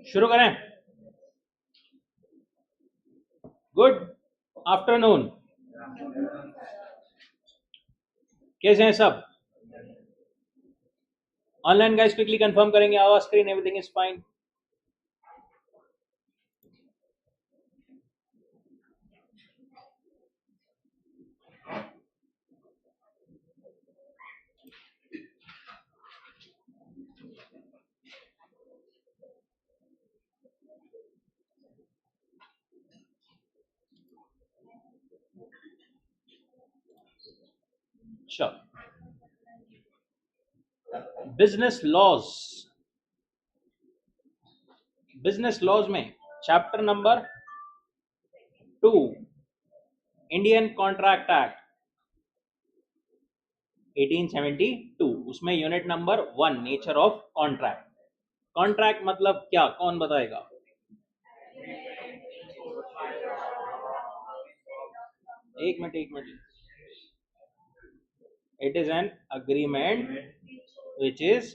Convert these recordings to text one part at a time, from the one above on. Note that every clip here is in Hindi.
शुरू करें। गुड आफ्टरनून, कैसे हैं सब? ऑनलाइन गाइस क्विकली कंफर्म करेंगे our screen everything is fine. चलो, बिजनेस लॉज, बिजनेस लॉज में chapter number 2 Indian contract act 1872, उसमें unit number 1 nature of contract. Contract मतलब क्या, कौन बताएगा? एक मिनट। It is an agreement which is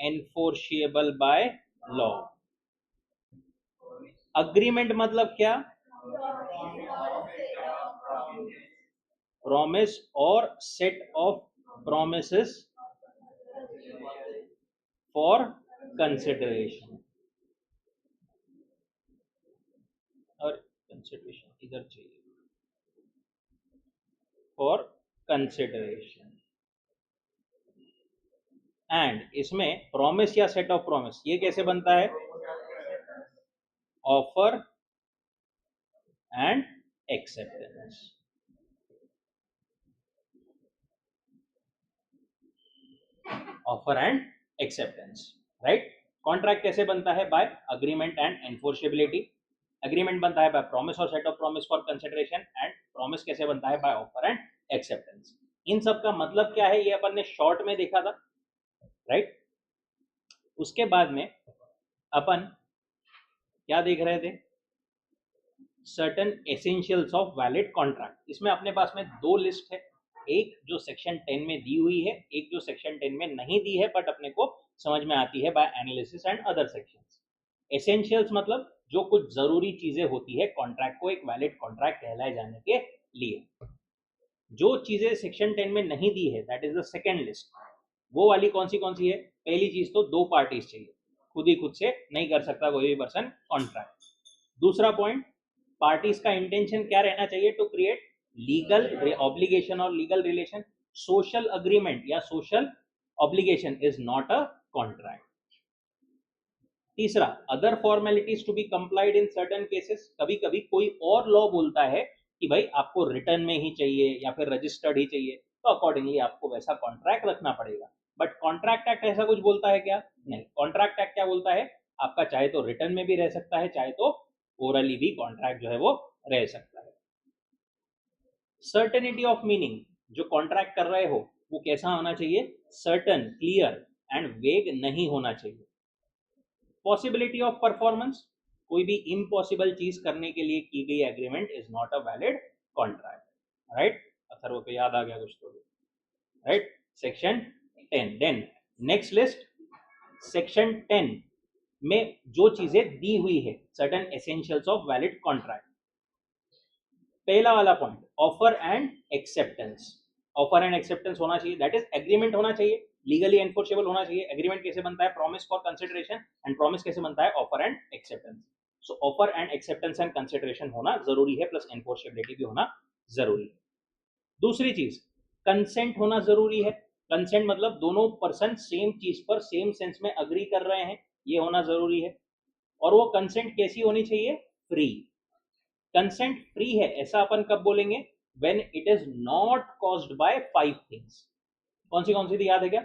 enforceable by law। Agreement मतलब क्या? प्रॉमिस और set of promises for consideration, और कंसिडरेशन इधर चाहिए, फॉर कंसिडरेशन। एंड इसमें प्रॉमिस या सेट ऑफ प्रॉमिस ये कैसे बनता है? Offer and acceptance. Offer and acceptance, right. Contract कैसे बनता है? By agreement and enforceability. Agreement बनता है बाय प्रॉमिस और set of promise for consideration, and promise कैसे बनता है? By offer and acceptance. इन सब का मतलब क्या है ये अपन ने शॉर्ट में देखा था, राइट। उसके बाद में अपन क्या देख रहे थे? Certain essentials of valid contract. इसमें अपने पास में दो लिस्ट है, एक जो सेक्शन 10 में दी हुई है, एक जो सेक्शन 10 में नहीं दी है बट अपने को समझ में आती है by analysis and other sections. Essentials मतलब जो कुछ जरूरी चीजें होती है कॉन्ट्रैक्ट को एक वैलिड कॉन्ट्रैक्ट कहलाए जाने के लिए। जो चीजें सेक्शन 10 में नहीं दी है that is the second list. वो वाली कौन सी है? पहली चीज तो दो पार्टीज चाहिए, खुद ही खुद से नहीं कर सकता कोई भी पर्सन कॉन्ट्रैक्ट। दूसरा पॉइंट, पार्टीज का इंटेंशन क्या रहना चाहिए? टू क्रिएट लीगल ऑब्लिगेशन और लीगल रिलेशन। सोशल अग्रीमेंट या social obligation is not a contract. तीसरा, other formalities to be complied in certain cases. कभी कभी कोई और लॉ बोलता है कि भाई आपको रिटर्न में ही चाहिए या फिर रजिस्टर्ड ही चाहिए, तो अकॉर्डिंगली आपको वैसा कॉन्ट्रैक्ट रखना पड़ेगा। बट कॉन्ट्रैक्ट एक्ट ऐसा कुछ बोलता है क्या? नहीं। कॉन्ट्रैक्ट एक्ट क्या बोलता है? आपका चाहे तो रिटर्न में भी रह सकता है, चाहे तो ओरली भी कॉन्ट्रैक्ट जो है वो रह सकता है। सर्टेनिटी ऑफ मीनिंग, जो कॉन्ट्रैक्ट कर रहे हो वो कैसा होना चाहिए? सर्टन, क्लियर एंड वेग नहीं होना चाहिए। पॉसिबिलिटी ऑफ परफॉर्मेंस, कोई भी इम्पॉसिबल चीज करने के लिए की गई agreement is not a valid contract, right. Atharva को याद आ गया कुछ तो, right. Section 10। Then next list, section 10 में जो चीजें दी हुई है, certain essentials of valid contract. पहला वाला point, offer and acceptance. Offer and acceptance होना चाहिए, दैट इज एग्रीमेंट होना चाहिए, लीगली एनफोर्सेबल होना चाहिए। एग्रीमेंट कैसे बनता है? Promise for consideration, and promise कैसे बनता है? Offer and acceptance. So offer and acceptance and consideration होना जरूरी है, प्लस एनफोर्सेबिलिटी भी होना जरूरी है। दूसरी चीज, कंसेंट होना जरूरी है। कंसेंट मतलब दोनों पर्सन सेम चीज पर सेम सेंस में अग्री कर रहे हैं, ये होना जरूरी है। और वो कंसेंट कैसी होनी चाहिए? फ्री। कंसेंट फ्री है ऐसा अपन कब बोलेंगे? When it is not caused by 5 things. कौन सी थी याद है क्या?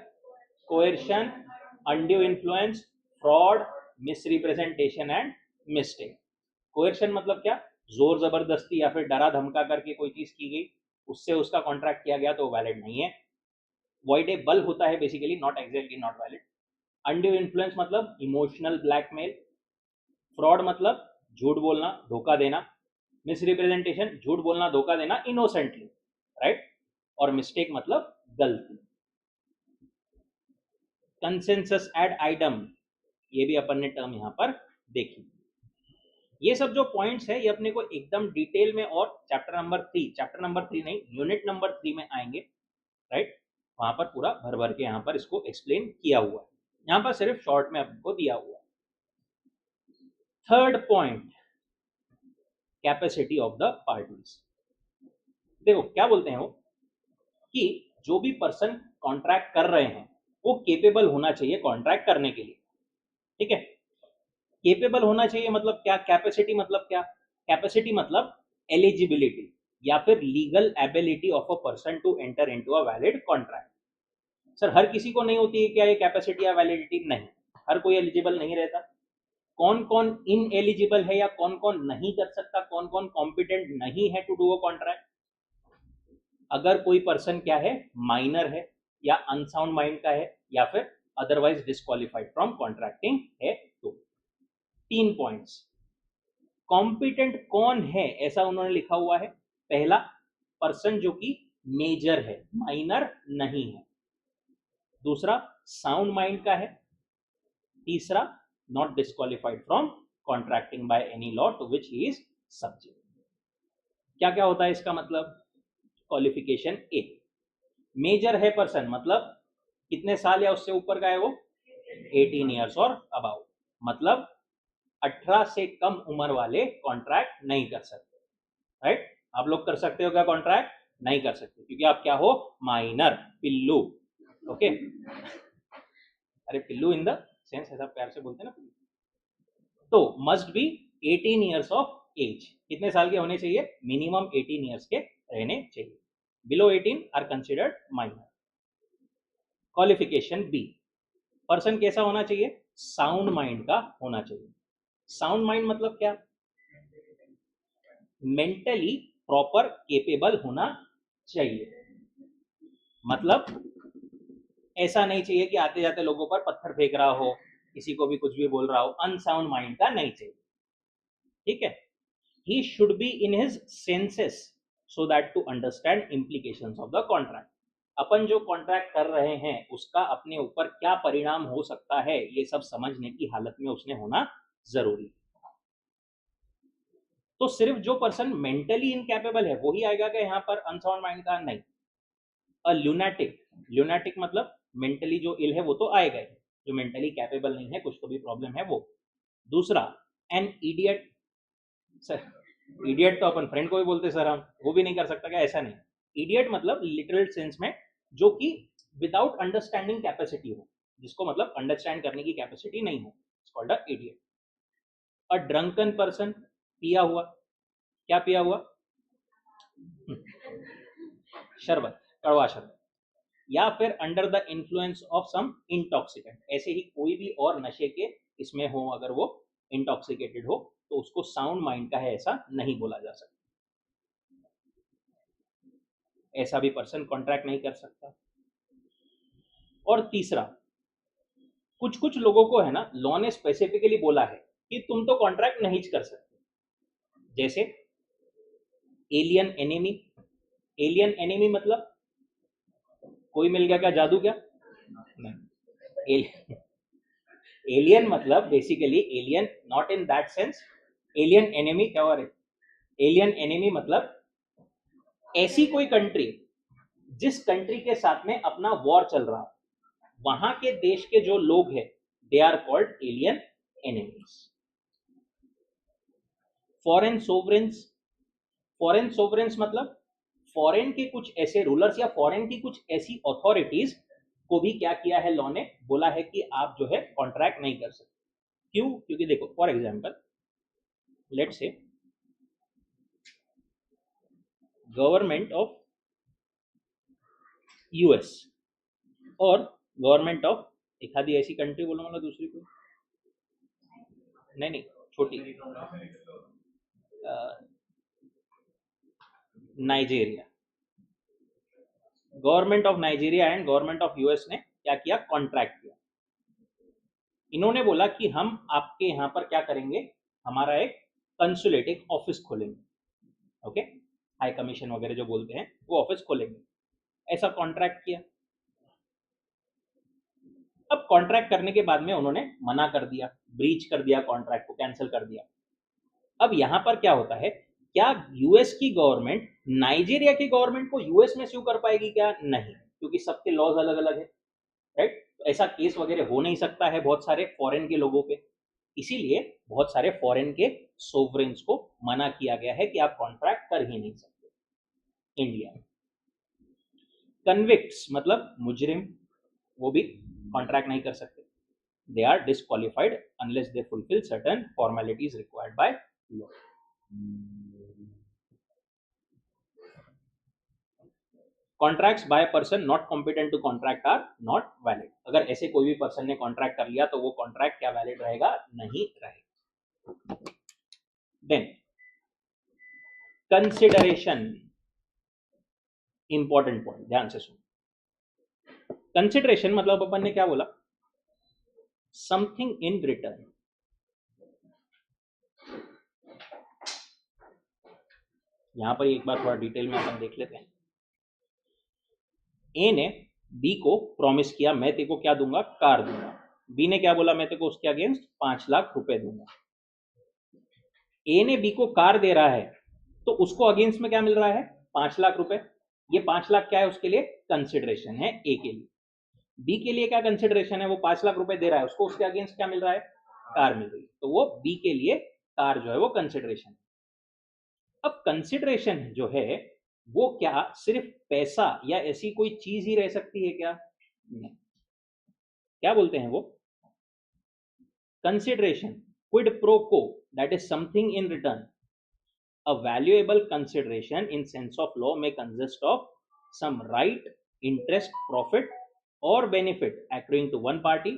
Coercion, undue influence, fraud, misrepresentation and mistake. Coercion मतलब क्या? जोर जबरदस्ती या फिर डरा धमका करके कोई चीज की गई, उससे उसका कॉन्ट्रैक्ट किया गया तो वैलिड नहीं है, वॉइडेबल होता है basically, not exactly not valid. Undue influence मतलब इमोशनल ब्लैकमेल। फ्रॉड मतलब झूठ बोलना, धोखा देना। मिसरिप्रेजेंटेशन, झूठ बोलना, धोखा देना इनोसेंटली, राइट। और मिस्टेक मतलब गलती। कंसेंसस एड आइटम, ये भी अपन ने टर्म यहाँ पर देखी। ये सब जो पॉइंट्स है ये अपने को एकदम डिटेल में और चैप्टर नंबर 3 नहीं, यूनिट नंबर 3 में आएंगे, राइट। वहां पर पूरा भर भर के यहाँ पर इसको एक्सप्लेन किया हुआ है, यहाँ पर सिर्फ शॉर्ट में आपको दिया हुआ है। Third point, capacity of the parties. देखो क्या बोलते हैं वो कि जो भी पर्सन कॉन्ट्रैक्ट कर रहे हैं वो केपेबल होना चाहिए कॉन्ट्रैक्ट करने के लिए, ठीक है। केपेबल होना चाहिए मतलब क्या, कैपेसिटी मतलब क्या, कैपेसिटी मतलब एलिजिबिलिटी या फिर legal ability of a person to enter into a valid contract. Sir हर किसी को नहीं होती है क्या ये कैपेसिटी या वैलिडिटी? नहीं, हर कोई एलिजिबल नहीं रहता। कौन कौन इन एलिजिबल है या कौन कौन नहीं कर सकता, कौन कौन कॉम्पिटेंट नहीं है टू डू अ कॉन्ट्रैक्ट? अगर कोई पर्सन क्या है, माइनर है या अनसाउंड माइंड का है या फिर अदरवाइज डिस्क्वालिफाइड फ्रॉम कॉन्ट्रैक्टिंग है। तो 3 पॉइंट्स। कॉम्पिटेंट कौन है ऐसा उन्होंने लिखा हुआ है, पहला पर्सन जो कि मेजर है, माइनर नहीं है। दूसरा साउंड माइंड का है। तीसरा not disqualified from contracting by any law to which he is subject. क्या क्या होता है इसका मतलब? क्वालिफिकेशन ए, मेजर है पर्सन मतलब कितने साल या उससे ऊपर का है वो, 18 ईयर्स और अबाउ, मतलब 18 से कम उम्र वाले कॉन्ट्रैक्ट नहीं कर सकते, राइट। आप लोग कर सकते हो क्या कॉन्ट्रैक्ट? नहीं कर सकते क्योंकि आप क्या हो, माइनर, पिल्लू, ओके। अरे पिल्लू इन द सेंस ऐसा प्यार से बोलते हैं ना। तो must be 18 years of age, कितने साल के होने चाहिए? मिनिमम 18 ईयर्स के रहने चाहिए। Below 18 are considered minor. Qualification B, person कैसा होना चाहिए? साउंड माइंड का होना चाहिए। साउंड माइंड मतलब क्या? मेंटली प्रॉपर केपेबल होना चाहिए। मतलब ऐसा नहीं चाहिए कि आते जाते लोगों पर पत्थर फेंक रहा हो, किसी को भी कुछ भी बोल रहा हो, अनसाउंड माइंड का नहीं चाहिए, ठीक है। He should be in his senses so that to understand implications of the contract. अपन जो कॉन्ट्रैक्ट कर रहे हैं उसका अपने ऊपर क्या परिणाम हो सकता है ये सब समझने की हालत में उसने होना जरूरी। तो सिर्फ जो पर्सन मेंटली इनकैपेबल है वही आएगा क्या यहाँ पर अनसाउंड माइंड का? नहीं। अ ल्यूनाटिक, ल्यूनाटिक मतलब मेंटली जो इल है वो तो आएगा ही, जो मेंटली कैपेबल नहीं है, कुछ तो भी प्रॉब्लम है वो। दूसरा एन इडियट, सर इडियट तो अपन फ्रेंड को भी बोलते सर, हम वो भी नहीं कर सकता क्या? ऐसा नहीं। इडियट मतलब लिटरल सेंस में जो कि विदाउट अंडरस्टैंडिंग कैपेसिटी हो, जिसको मतलब अंडरस्टैंड करने की कैपेसिटी नहीं हो, it's called a idiot. A drunken person, पिया हुआ, क्या पिया हुआ? शरबत, कड़वा शरबत। या फिर under the influence of some intoxicant, ऐसे ही कोई भी और नशे के इसमें हो, अगर वो इंटॉक्सिकेटेड हो तो उसको साउंड माइंड का है ऐसा नहीं बोला जा सकता। ऐसा भी पर्सन कॉन्ट्रैक्ट नहीं कर सकता। और तीसरा, कुछ कुछ लोगों को है ना लॉ ने स्पेसिफिकली बोला है कि तुम तो कॉन्ट्रैक्ट नहीं कर सकते, जैसे एलियन एनिमी। एलियन एनिमी मतलब कोई मिल गया क्या, जादू क्या? नहीं। एलियन मतलब basically alien, not in that sense. Alien enemy क्या हो रहा है? एलियन एनिमी मतलब ऐसी कोई कंट्री जिस कंट्री के साथ में अपना वॉर चल रहा है, वहां के देश के जो लोग हैं they are called alien enemies. Foreign sovereigns, foreign sovereigns मतलब फॉरेन के कुछ ऐसे रूलर्स या फॉरेन की कुछ ऐसी अथॉरिटीज को भी क्या किया है लॉ ने, बोला है कि आप जो है कॉन्ट्रैक्ट नहीं कर सकते। क्यों? क्योंकि देखो for example let's say government of US और गवर्नमेंट ऑफ एक आधी ऐसी कंट्री बोलो, मतलब दूसरी को नहीं नहीं छोटी, Nigeria. Government of Nigeria and government of US ने क्या किया, कॉन्ट्रैक्ट किया। इन्होंने बोला कि हम आपके यहाँ पर क्या करेंगे, हमारा एक कंसुलेट, एक ऑफिस खोलेंगे, ओके, हाई कमीशन वगैरह जो बोलते हैं वो ऑफिस खोलेंगे। ऐसा कॉन्ट्रैक्ट किया। अब अब कॉन्ट्रैक्ट करने के बाद में उन्होंने मना कर दिया, ब्रीच कर दिया, कॉन्ट्रैक्ट को कैंसिल कर दिया। अब यहां पर क्या होता है, क्या यूएस की गवर्नमेंट नाइजीरिया की गवर्नमेंट को यूएस में स्यू कर पाएगी क्या? नहीं, क्योंकि सबके लॉज अलग अलग है, राइट? ऐसा केस वगैरह हो नहीं सकता है बहुत सारे फॉरेन के लोगों पे, इसीलिए बहुत सारे फॉरेन के सोवरेन्स को मना किया गया है कि आप कॉन्ट्रैक्ट कर ही नहीं सकते इंडिया में। कन्विक्ट्स मतलब मुजरिम, वो भी कॉन्ट्रैक्ट नहीं कर सकते। They are disqualified unless they fulfil certain formalities required by law. Contracts by person not competent to contract are not valid. अगर ऐसे कोई भी पर्सन ने कॉन्ट्रैक्ट कर लिया तो वो कॉन्ट्रैक्ट क्या वैलिड रहेगा? नहीं रहेगा। देन कंसिडरेशन, इंपॉर्टेंट पॉइंट, ध्यान से सुनो। कंसिडरेशन मतलब अपन ने क्या बोला? Something in return. यहां पर एक बार थोड़ा डिटेल में अपन देख लेते हैं। ए ने बी को प्रॉमिस किया, मैं तेरे को क्या दूंगा? कार दूंगा। बी ने क्या बोला? मैं तेरे को उसके अगेंस्ट 5 लाख रुपए दूंगा। ए ने बी को कार दे रहा है तो उसको अगेंस्ट में क्या मिल रहा है? 5 लाख रुपए। ये 5 लाख क्या है उसके लिए? कंसिडरेशन है ए के लिए। बी के लिए क्या कंसिडरेशन है? वो 5 लाख रुपए दे रहा है, उसको उसके अगेंस्ट क्या मिल रहा है? कार मिल रही है, तो वो बी के लिए कार जो है वो कंसिडरेशन है। अब कंसिडरेशन जो है वो क्या सिर्फ पैसा या ऐसी कोई चीज ही रह सकती है क्या? नहीं। क्या बोलते हैं वो? कंसिडरेशन, क्विड प्रो को, that is something in return. A valuable consideration in sense of law may consist of some right, interest, profit, or benefit accruing to one party,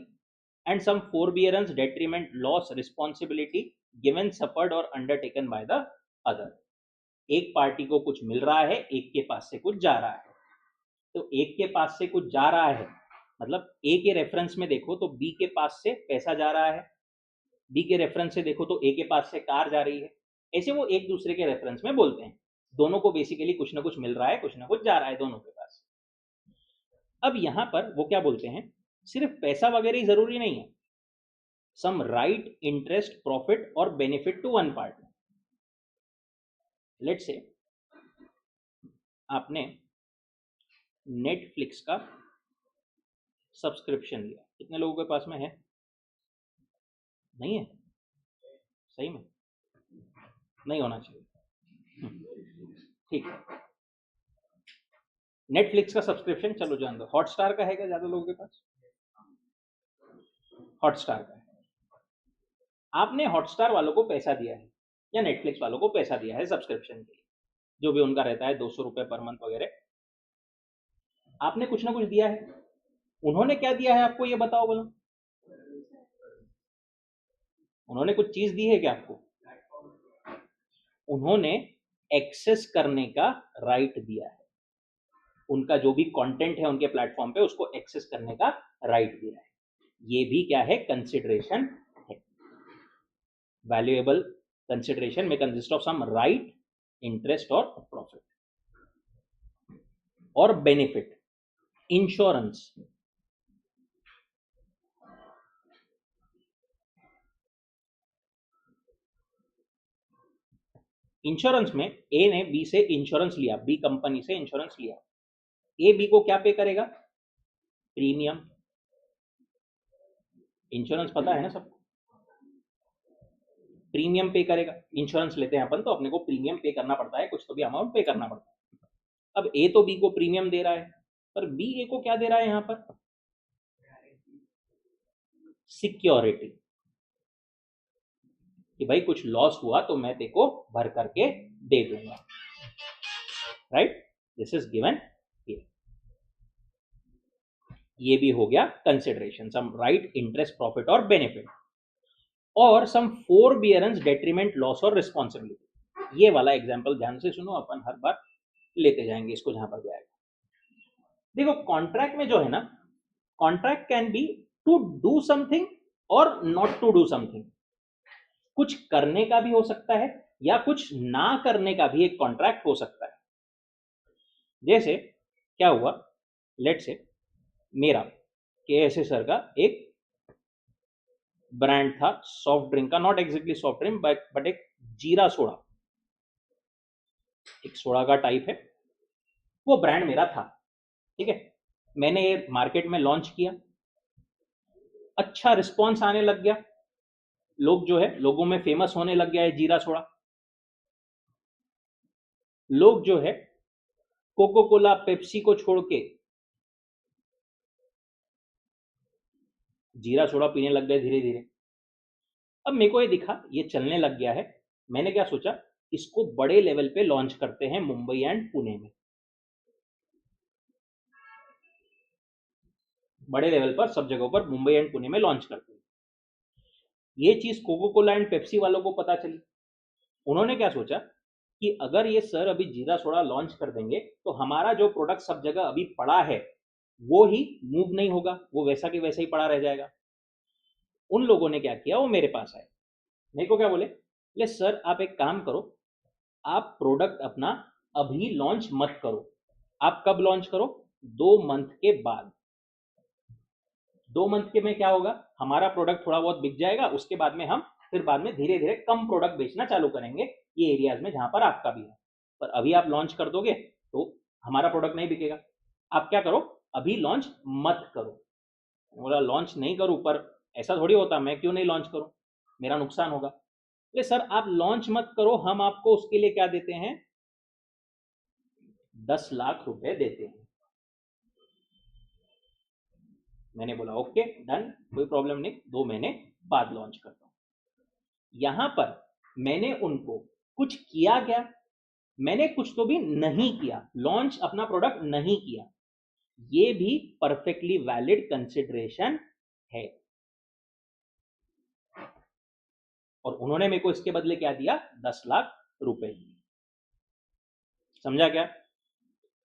and some forbearance, detriment, loss, responsibility given, suffered, or undertaken by the other. एक पार्टी को कुछ मिल रहा है, एक के पास से कुछ जा रहा है। तो एक के पास से कुछ जा रहा है मतलब ए के रेफरेंस में देखो तो बी के पास से पैसा जा रहा है, बी के रेफरेंस से देखो तो ए के पास से कार जा रही है। ऐसे वो एक दूसरे के रेफरेंस में बोलते हैं। दोनों को बेसिकली कुछ ना कुछ मिल रहा है, कुछ ना कुछ जा रहा है दोनों के पास। अब यहां पर वो क्या बोलते हैं, सिर्फ पैसा वगैरह ही जरूरी नहीं है। सम राइट, इंटरेस्ट, प्रॉफिट और benefit to one party. Let's say आपने नेटफ्लिक्स का सब्सक्रिप्शन लिया, कितने लोगों के पास में है? नहीं है? सही में नहीं होना चाहिए, ठीक है। नेटफ्लिक्स का सब्सक्रिप्शन चलो जान दो। हॉटस्टार का है क्या ज्यादा लोगों के पास? हॉटस्टार का है। आपने हॉटस्टार वालों को पैसा दिया है या नेटफ्लिक्स वालों को पैसा दिया है सब्सक्रिप्शन के लिए, जो भी उनका रहता है 200 रुपए पर मंथ वगैरह, आपने कुछ ना कुछ दिया है। उन्होंने क्या दिया है आपको, ये बताओ बोलो। उन्होंने कुछ चीज दी है क्या आपको? उन्होंने एक्सेस करने का राइट दिया है। उनका जो भी कंटेंट है उनके प्लेटफॉर्म पे उसको एक्सेस करने का राइट दिया है। ये भी क्या है? कंसिडरेशन है। वैल्यूएबल कंसिडरेशन में consist of some right, interest और प्रॉफिट और बेनिफिट। इंश्योरेंस, इंश्योरेंस में ए ने बी से इंश्योरेंस लिया, बी कंपनी से इंश्योरेंस लिया। ए बी को क्या पे करेगा? प्रीमियम। इंश्योरेंस पता है ना सबको, प्रीमियम पे करेगा। इंश्योरेंस लेते हैं अपन तो अपने को प्रीमियम पे करना पड़ता है, कुछ तो भी अमाउंट पे करना पड़ता है। अब ए तो बी को प्रीमियम दे रहा है, पर बी ए को क्या दे रहा है यहां पर? सिक्योरिटी, कि भाई कुछ लॉस हुआ तो मैं तेरे को भर करके दे दूंगा, right? This is given here. ये भी हो गया कंसिडरेशन, सम राइट, इंटरेस्ट, प्रॉफिट और बेनिफिट, और सम फोरबियरेंस, डेट्रीमेंट, लॉस और रिस्पॉन्सिबिलिटी। ये वाला एग्जांपल ध्यान से सुनो, अपन हर बार लेते जाएंगे इसको जहां पर भी आएगा। देखो कॉन्ट्रैक्ट में जो है ना, contract can be to do something और नॉट टू डू समथिंग। कुछ करने का भी हो सकता है या कुछ ना करने का भी एक कॉन्ट्रैक्ट हो सकता है। जैसे क्या हुआ, लेट से मेरा KSA सर का एक ब्रांड था सॉफ्ट ड्रिंक का, not exactly soft drink but एक जीरा सोडा, एक सोडा का टाइप है, वो ब्रांड मेरा था। ठीक है, मैंने ये मार्केट में लॉन्च किया, अच्छा रिस्पॉन्स आने लग गया, लोग जो है लोगों में फेमस होने लग गया है जीरा सोडा। लोग जो है कोको कोला पेप्सी को छोड़ के जीरा सोडा पीने लग गए धीरे धीरे। अब मेरे को ये दिखा ये चलने लग गया है, मैंने क्या सोचा, इसको बड़े लेवल पे लॉन्च करते हैं मुंबई एंड पुणे में, बड़े लेवल पर सब जगहों पर मुंबई एंड पुणे में लॉन्च करते हैं। ये चीज कोको कोला एंड पेप्सी वालों को पता चली। उन्होंने क्या सोचा कि अगर ये सर अभी जीरा सोडा लॉन्च कर देंगे तो हमारा जो प्रोडक्ट सब जगह अभी पड़ा है वो ही मूव नहीं होगा, वो वैसा कि वैसा ही पड़ा रह जाएगा। उन लोगों ने क्या किया, वो मेरे पास आए, मेरे को क्या बोले सर आप एक काम करो, आप प्रोडक्ट अपना अभी लॉन्च मत करो, आप कब लॉन्च करो, 2 मंथ के बाद। 2 मंथ के में क्या होगा, हमारा प्रोडक्ट थोड़ा बहुत बिक जाएगा, उसके बाद में हम फिर बाद में धीरे धीरे कम प्रोडक्ट बेचना चालू करेंगे ये एरियाज में जहां पर आपका भी है। पर अभी आप लॉन्च कर दोगे तो हमारा प्रोडक्ट नहीं बिकेगा, आप क्या करो अभी लॉन्च मत करो। बोला लॉन्च नहीं करूं, पर ऐसा थोड़ी होता, मैं क्यों नहीं लॉन्च करूं, मेरा नुकसान होगा। बोले सर आप लॉन्च मत करो, हम आपको उसके लिए क्या देते हैं, 10 लाख रुपए देते हैं। मैंने बोला ओके डन, कोई प्रॉब्लम नहीं, 2 महीने बाद लॉन्च करता हूं। यहां पर मैंने उनको कुछ किया क्या, मैंने कुछ तो भी नहीं किया, लॉन्च अपना प्रोडक्ट नहीं किया, ये भी परफेक्टली वैलिड कंसिडरेशन है। और उन्होंने मेरे को इसके बदले क्या दिया, 10 लाख रुपए। समझा क्या,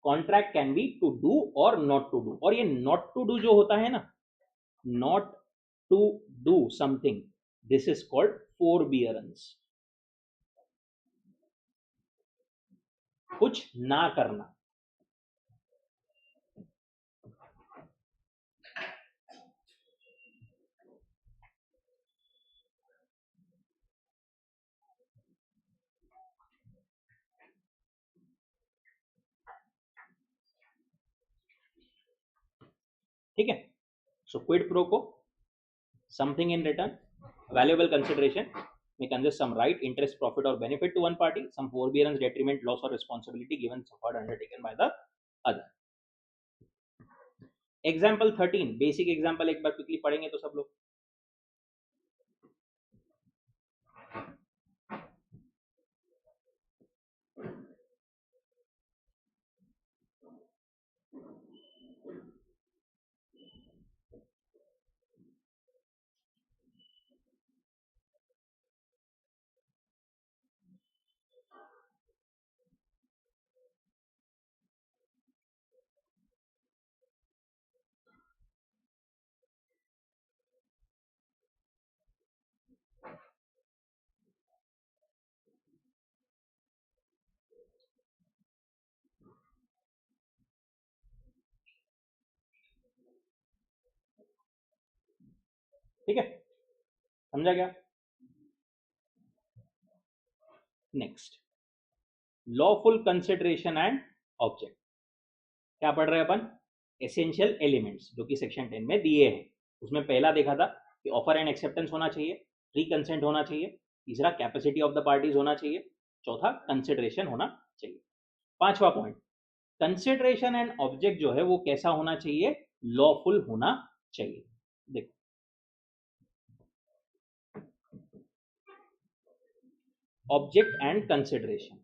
contract can be to do और नॉट टू डू, और ये नॉट टू डू जो होता है ना, not to do something, this is called forbearance, कुछ ना करना। ठीक है, so quid pro quo something in return, valuable consideration may consist some right, interest, profit or benefit to one party, some forbearance, detriment, loss or responsibility given, suffered, undertaken by the other. Example 13, basic example एक बार क्विकली पढ़ेंगे तो सब लोग। ठीक है, समझा क्या। Next, lawful consideration and object. क्या पढ़ रहे हैं अपन, एसेंशियल एलिमेंट्स जो कि सेक्शन 10 में दिए हैं। उसमें पहला देखा था कि ऑफर एंड एक्सेप्टेंस होना चाहिए, प्री कंसेंट होना चाहिए, तीसरा कैपेसिटी ऑफ द पार्टीज होना चाहिए, चौथा कंसिडरेशन होना चाहिए। पांचवा पॉइंट, कंसिडरेशन एंड ऑब्जेक्ट जो है वो कैसा होना चाहिए, लॉफुल होना चाहिए। देखो ऑब्जेक्ट एंड कंसिडरेशन,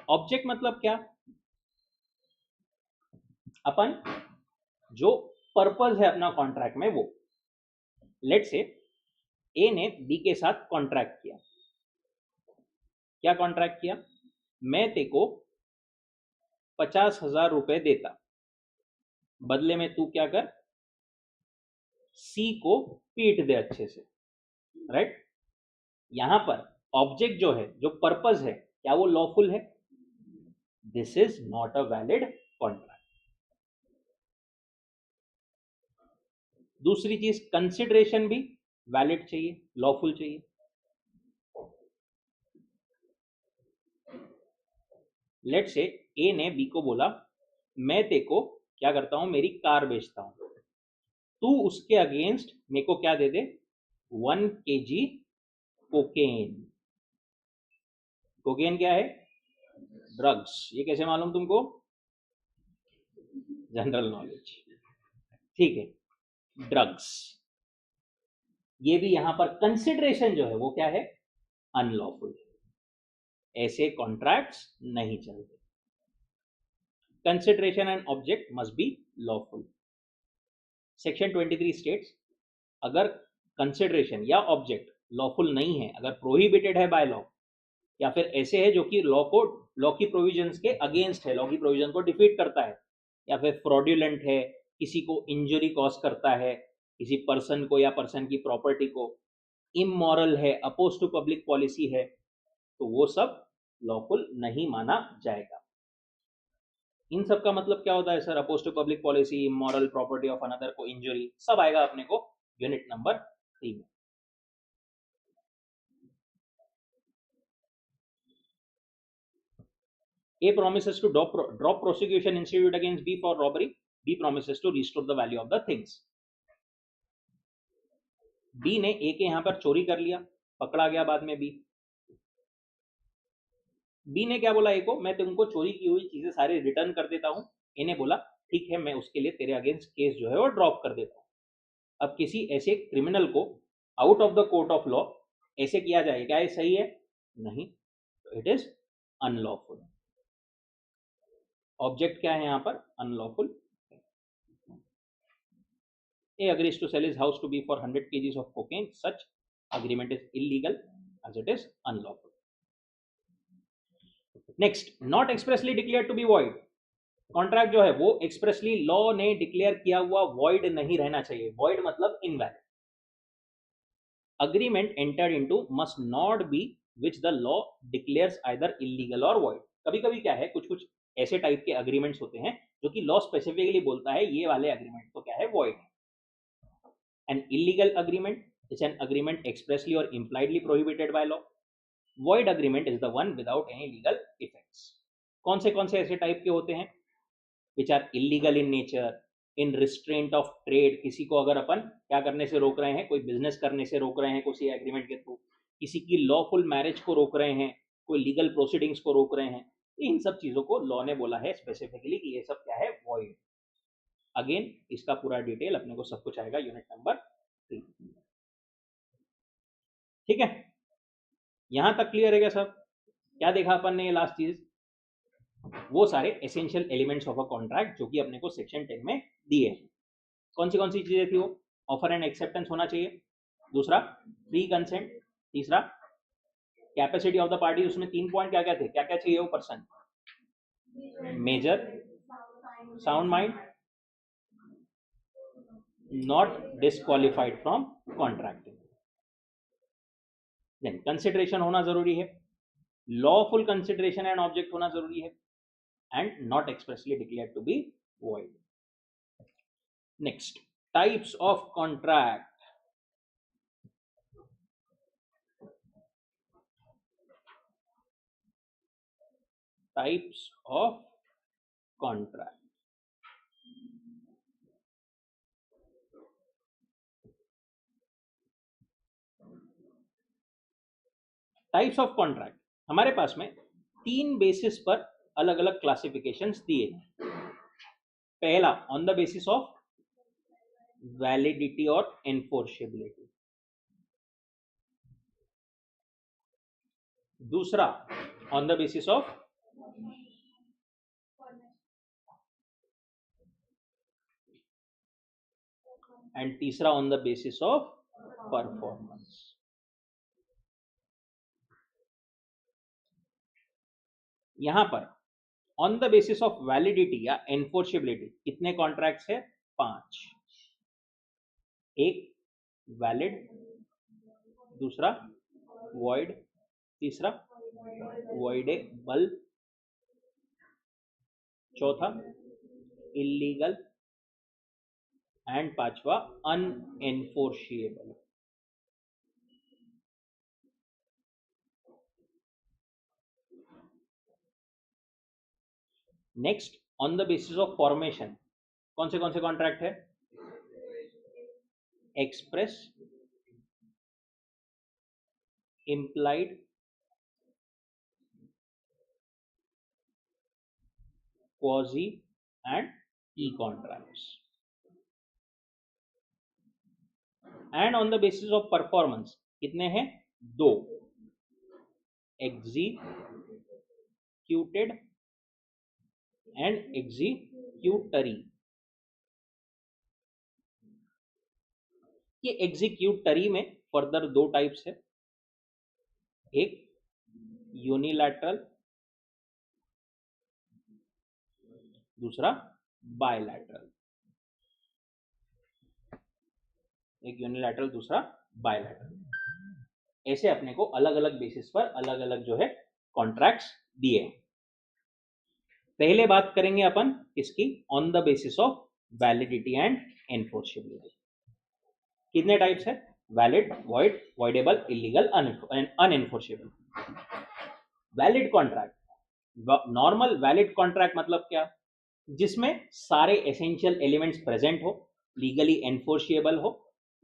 ऑब्जेक्ट मतलब क्या, अपन जो पर्पस है अपना कॉन्ट्रैक्ट में वो, लेट से ए ने बी के साथ कॉन्ट्रैक्ट किया, क्या कॉन्ट्रैक्ट किया, मैं ते को 50,000 रुपए देता, बदले में तू क्या कर, सी को पीट दे अच्छे से, राइट। यहां पर ऑब्जेक्ट जो है, जो पर्पस है, क्या वो लॉफुल है, this is not a valid contract. दूसरी चीज कंसिडरेशन भी वैलिड चाहिए, लॉफुल चाहिए। लेट से ए ने बी को बोला मैं ते को क्या करता हूं, मेरी कार बेचता हूं, तू उसके अगेंस्ट मेरे को क्या दे दे, 1 kg कोकेन। कोकेन क्या है, ड्रग्स। ये कैसे मालूम तुमको, जनरल नॉलेज, ठीक है, ड्रग्स। ये भी यहां पर कंसिडरेशन जो है वो क्या है, अनलॉफुल। ऐसे कॉन्ट्रैक्ट्स नहीं चलते। Consideration and object must be lawful. Section 23 states अगर कंसिडरेशन या ऑब्जेक्ट लॉफुल नहीं है, अगर प्रोहिबिटेड है बाय लॉ, या फिर ऐसे है जो कि लॉ की प्रोविजंस के अगेंस्ट है, लॉ की प्रोविजन को डिफीट करता है, या फिर फ्रॉड्यूलेंट है, किसी को इंजरी कॉज करता है, किसी पर्सन को या पर्सन की प्रॉपर्टी को, इमोरल है, अपोज टू पब्लिक पॉलिसी है, तो वो सब लॉफुल नहीं माना जाएगा। इन सब का मतलब क्या होता है sir, opposed to public policy, immoral, property of another को इंजरी, सब आएगा अपने को यूनिट नंबर 3 में। A promises to drop prosecution instituted against B for robbery. B promises to restore the value of the things. B ने A के यहां पर चोरी कर लिया, पकड़ा गया बाद में B ने क्या बोला A को, मैं तुमको चोरी की हुई चीजें सारी रिटर्न कर देता हूं। A ने बोला ठीक है, मैं उसके लिए तेरे अगेंस्ट केस जो है वो ड्रॉप कर देता हूं। अब किसी ऐसे क्रिमिनल को out of the court of law ऐसे किया जाए, क्या ये सही है, नहीं, तो इट इज अनलॉफुल। ऑब्जेक्ट क्या है यहां पर, unlawful. A agrees to sell his house to B for 100 kgs of cocaine. Such agreement is illegal as it is unlawful. Next, not expressly declared to be void. Contract जो है वो एक्सप्रेसली लॉ ने डिक्लेयर किया हुआ void नहीं रहना चाहिए। void मतलब invalid. Agreement entered into must not be which the law declares either illegal or void. कभी कभी क्या है, कुछ कुछ ऐसे टाइप के अग्रीमेंट्स होते हैं जो कि लॉ स्पेसिफिकली बोलता है ये वाले अग्रीमेंट तो क्या है, void है। An illegal agreement is an agreement expressly or impliedly prohibited by law. Void agreement is the one without any legal effects. कौन से ऐसे टाइप के होते हैं, which are illegal in nature, in restraint of trade, किसी को अगर अपन क्या करने से रोक रहे हैं, कोई बिजनेस करने से रोक रहे हैं किसी एग्रीमेंट के थ्रू, किसी की लॉफुल मैरिज को रोक रहे हैं, कोई लीगल प्रोसीडिंग्स को रोक रहे हैं, इन सब चीजों को लॉ ने बोला है स्पेसिफिकली कि ये सब क्या है, void। अगेन इसका पूरा डिटेल अपने को सब कुछ आएगा यूनिट नंबर 3। ठीक है, यहां तक क्लियर है क्या सब? क्या देखा अपन ने, ये लास्ट चीज, वो सारे essential elements of a contract जो कि अपने को सेक्शन 10 में दिए हैं। कौन सी चीजें थी वो, ऑफर एंड एक्सेप्टेंस होना चाहिए, दूसरा फ्री कंसेंट, तीसरा कैपेसिटी ऑफ द पार्टी, उसमें 3 पॉइंट क्या क्या थे, क्या क्या चाहिए वो person, major, sound mind, not disqualified from contracting. Then consideration होना जरूरी है, लॉफुल कंसिडरेशन एंड ऑब्जेक्ट होना जरूरी है, and not expressly declared to be void. Next, types of contract. Types of contract. Types of contract हमारे पास में 3 बेसिस पर अलग अलग क्लासिफिकेशंस दिए हैं। पहला, on the basis of validity और एनफोर्सेबिलिटी। दूसरा, on the basis of and तीसरा on the basis of performance. यहां पर on the basis of validity या एनफोर्सेबिलिटी कितने कॉन्ट्रैक्ट्स है, 5। एक वैलिड, दूसरा वॉइड, तीसरा वॉइडेबल, चौथा इलीगल, एंड पांचवा unenforceable. Next, on the basis of formation कौन से कॉन्ट्रैक्ट है? Express, implied, quasi and e contracts. And on the basis of performance कितने हैं? दो, एग्जीक्यूटेड एंड एग्जीक्यूटरी। ये एग्जीक्यूटरी में फर्दर दो टाइप्स है, एक यूनिलैटरल, दूसरा बायलैटरल। एक यूनिलैटरल, दूसरा बायलैटरल। ऐसे अपने को अलग अलग बेसिस पर अलग अलग जो है कॉन्ट्रैक्ट्स दिए हैं। पहले बात करेंगे अपन इसकी on the basis of validity and enforceability. कितने टाइप्स है? Valid, void, voidable, illegal, unenforceable. Valid contract, normal valid contract मतलब क्या? जिसमें सारे एसेंशियल एलिमेंट्स प्रेजेंट हो, लीगली एनफोर्सेबल हो।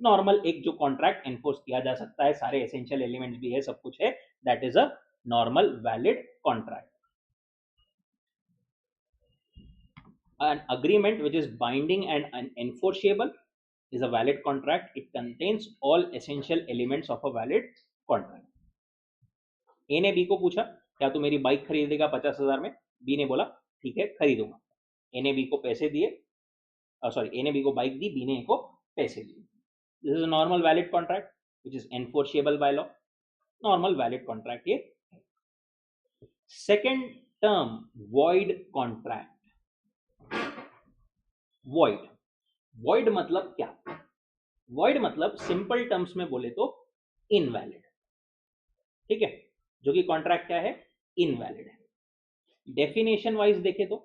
नॉर्मल एक जो कॉन्ट्रैक्ट एनफोर्स किया जा सकता है, सारे एसेंशियल एलिमेंट्स भी है, सब कुछ है, that is a normal valid contract. An agreement which is binding and enforceable is a valid contract. It contains all essential elements of a valid contract. ए ने बी को पूछा क्या तू मेरी बाइक खरीदेगा 50,000 में? बी ने बोला ठीक है खरीदूंगा। ए ने बी को पैसे दिए, सॉरी, ए ने बी को बाइक दी, बी ने ए को पैसे दिए। This is a normal valid contract which is enforceable by law. Normal valid contract ये। Second term, void contract. Void, void मतलब क्या? वॉइड मतलब सिंपल टर्म्स में बोले तो इनवैलिड। ठीक है, जो कि कॉन्ट्रैक्ट क्या है? इनवैलिड है। डेफिनेशन वाइज देखे तो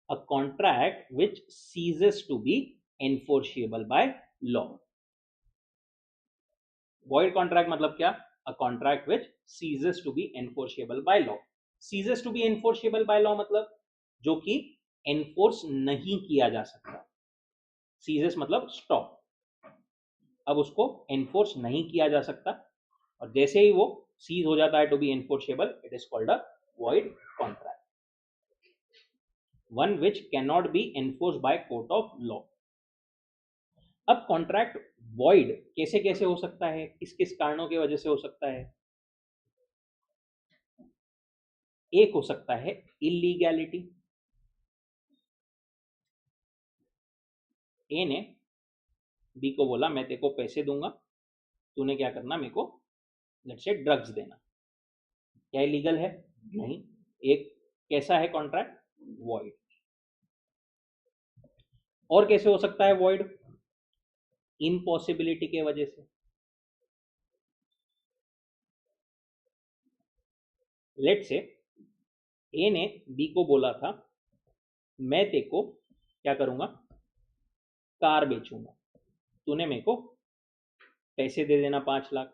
a contract which ceases to be enforceable by law. Void contract मतलब क्या? A contract which ceases to be enforceable by law. Ceases to be enforceable by law मतलब जो कि एनफोर्स नहीं किया जा सकता। सीजेस मतलब स्टॉप, अब उसको एनफोर्स नहीं किया जा सकता, और जैसे ही वो सीज हो जाता है to be enforceable, it is called a void contract. One which can not be enforce by court of law. अब कॉन्ट्रैक्ट वॉइड कैसे कैसे हो सकता है, किस किस कारणों की वजह से हो सकता है? एक हो सकता है इलीगैलिटी। ए ने बी को बोला मैं तेरे को पैसे दूंगा, तूने क्या करना, मेरे को लेट्स से ड्रग्स देना। क्या इलीगल है? नहीं। एक कैसा है कॉन्ट्रैक्ट? वॉइड। और कैसे हो सकता है वॉइड? इम्पॉसिबिलिटी के वजह से। लेट्स से ए ने बी को बोला था मैं तेरे को क्या करूंगा, कार बेचूंगा, तूने मेरे को पैसे दे देना 5 लाख।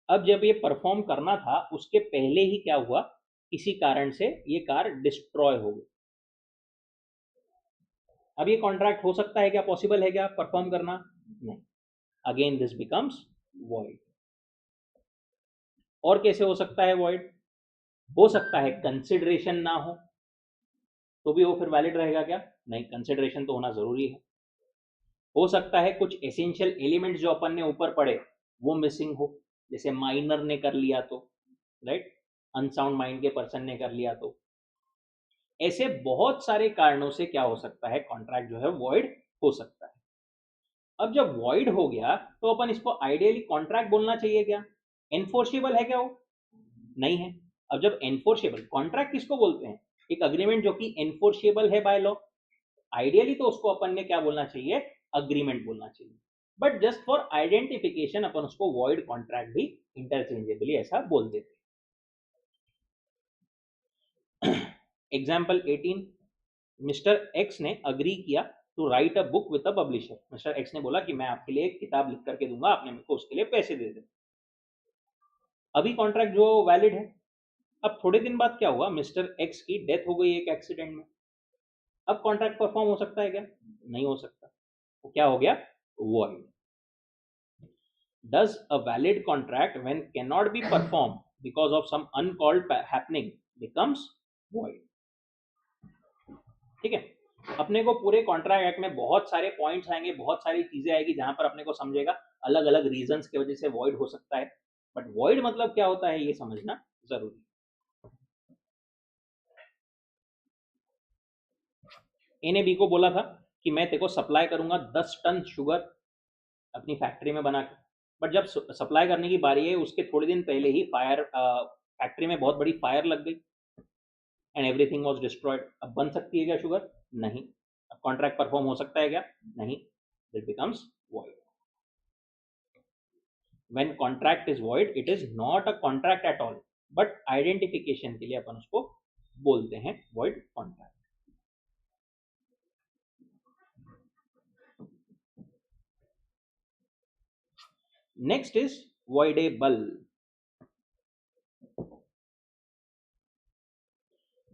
अब जब ये परफॉर्म करना था उसके पहले ही क्या हुआ, किसी कारण से ये कार डिस्ट्रॉय हो गई। अब ये कॉन्ट्रैक्ट हो सकता है क्या, पॉसिबल है क्या परफॉर्म करना? नहीं। Again this becomes void. और कैसे हो सकता है वॉइड? हो सकता है कंसिडरेशन ना हो तो भी वो फिर वैलिड रहेगा क्या? नहीं, कंसिडरेशन तो होना जरूरी है। हो सकता है कुछ एसेंशियल एलिमेंट्स जो अपन ने ऊपर पढ़े वो मिसिंग हो, जैसे माइनर ने कर लिया तो, राइट, अनसाउंड माइंड के पर्सन ने कर लिया तो। ऐसे बहुत सारे कारणों से क्या हो सकता है, कॉन्ट्रैक्ट जो है वॉइड हो सकता है। अब जब वॉइड हो गया तो अपन इसको आइडियली कॉन्ट्रैक्ट बोलना चाहिए क्या? एनफोर्सेबल है क्या वो? नहीं है। अब जब एनफोर्सेबल, कॉन्ट्रैक्ट किसको बोलते हैं? एक अग्रीमेंट जो कि एनफोर्सेबल है बाय लॉ। आइडियली तो उसको अपन ने क्या बोलना चाहिए, अग्रीमेंट बोलना चाहिए, बट जस्ट फॉर आइडेंटिफिकेशन अपन उसको वॉइड कॉन्ट्रैक्ट भी इंटरचेंजेबली ऐसा बोल देते। एग्जाम्पल 18, मिस्टर एक्स ने अग्री किया to write a book with a publisher. Mister X ने बोला कि मैं आपके लिए एक किताब लिख करके दूंगा, आपने मेरे को उसके लिए पैसे दे दे। अभी कॉन्ट्रैक्ट जो वैलिड है। अब थोड़े दिन बाद क्या हुआ, मिस्टर एक्स की डेथ हो गई एक एक्सीडेंट में। अब कॉन्ट्रैक्ट परफॉर्म हो सकता है क्या? नहीं हो सकता। तो क्या हो गया? Void. Does a valid contract, when cannot be performed because of some uncalled happening, becomes void? ठीक है। अपने को पूरे कॉन्ट्रैक्ट एक्ट में बहुत सारे पॉइंट्स आएंगे, बहुत सारी चीजें आएगी जहां पर अपने को समझेगा अलग अलग रीजंस की वजह से वॉइड हो सकता है। बट वॉइड मतलब क्या होता है ये समझना जरूरी। ए ने बी को बोला था कि मैं तेरे को सप्लाई करूंगा 10 टन शुगर अपनी फैक्ट्री में बना के। बट जब सप्लाई करने की बारी है, उसके थोड़े दिन पहले ही फायर, फैक्ट्री में बहुत बड़ी फायर लग गई एंड एवरीथिंग वाज डिस्ट्रॉयड। अब बन सकती है क्या शुगर? नहीं। अब कॉन्ट्रैक्ट परफॉर्म हो सकता है क्या? नहीं। It becomes void. When contract is void, it is not a contract at all, but identification के लिए अपन उसको बोलते हैं void contract. Next is voidable.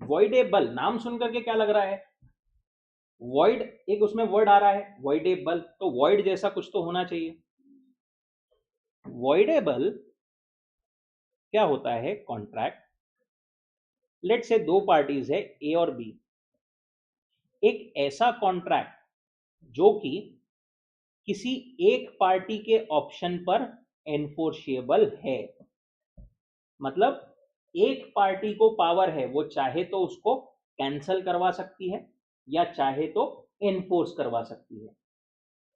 voidable नाम सुनकर के क्या लग रहा है? void, एक उसमें वर्ड आ रहा है voidable, तो void जैसा कुछ तो होना चाहिए। voidable क्या होता है? कॉन्ट्रैक्ट, लेट से दो पार्टीज है ए और बी। एक ऐसा कॉन्ट्रैक्ट जो कि किसी एक पार्टी के ऑप्शन पर एनफोर्सिएबल है। मतलब एक पार्टी को पावर है, वो चाहे तो उसको कैंसल करवा सकती है या चाहे तो एनफोर्स करवा सकती है।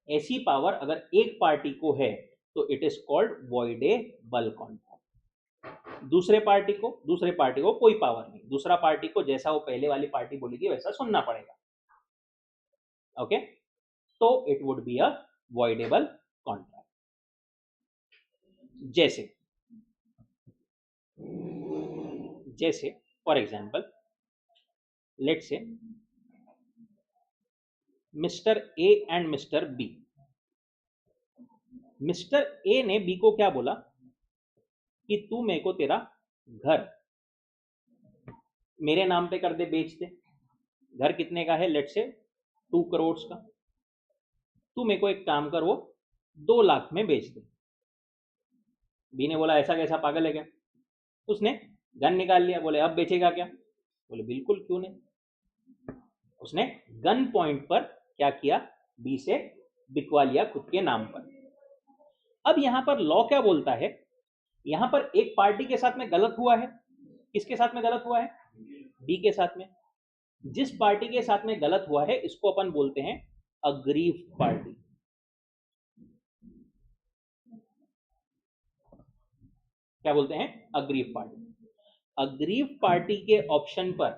ऐसी पावर अगर एक पार्टी को है तो it is called voidable contract. दूसरे पार्टी को कोई पावर नहीं, दूसरा पार्टी को जैसा वो पहले वाली पार्टी बोलेगी वैसा सुनना पड़ेगा। ओके, तो it would be a voidable contract. जैसे for example, let say mister A and mister B. Mister A ने बी को क्या बोला कि तू मेरे को तेरा घर मेरे नाम पे कर दे, बेच दे। घर कितने का है? लेट से 2 करोड़ का। तू मेरे को एक काम कर, वो 2 लाख में बेच दे। बी ने बोला ऐसा कैसा, पागल है क्या? उसने गन निकाल लिया, बोले अब बेचेगा क्या? बोले बिल्कुल, क्यों नहीं। उसने गन पॉइंट पर क्या किया? बी से बिकवा लिया खुद के नाम पर। अब यहां पर लॉ क्या बोलता है? यहां पर एक पार्टी के साथ में गलत हुआ है। किसके साथ में गलत हुआ है? बी के साथ में। जिस पार्टी के साथ में गलत हुआ है इसको अपन बोलते हैं अग्रीव्ड पार्टी। क्या बोलते हैं? Aggrieved party. अग्रीव्ड पार्टी के ऑप्शन पर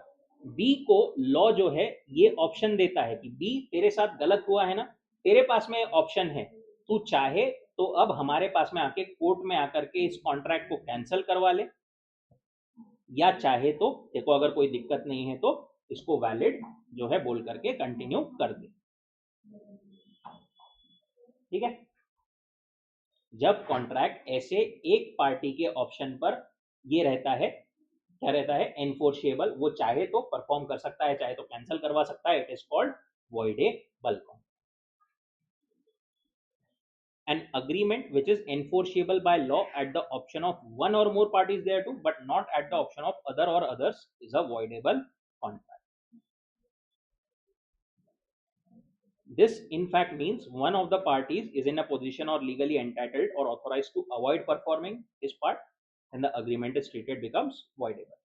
बी को लॉ जो है ये ऑप्शन देता है कि बी तेरे साथ गलत हुआ है ना, तेरे पास में ऑप्शन है, तू चाहे तो अब हमारे पास में आके कोर्ट में आकर के इस कॉन्ट्रैक्ट को कैंसिल करवा ले, या चाहे तो देखो अगर कोई दिक्कत नहीं है तो इसको वैलिड जो है बोल करके कंटिन्यू कर दे। ठीक है। जब कॉन्ट्रैक्ट ऐसे एक पार्टी के ऑप्शन पर ये रहता है, क्या रहता है? एनफोर्सिएबल, वो चाहे तो परफॉर्म कर सकता है, चाहे तो कैंसिल करवा सकता है। It is called voidable contract. An agreement which is enforceable by law at the option of one or more parties thereto, but not at the option of other or others, is a voidable contract. This in fact means one of the parties is in a position or legally entitled or authorized to avoid performing his part, and the agreement is treated becomes voidable.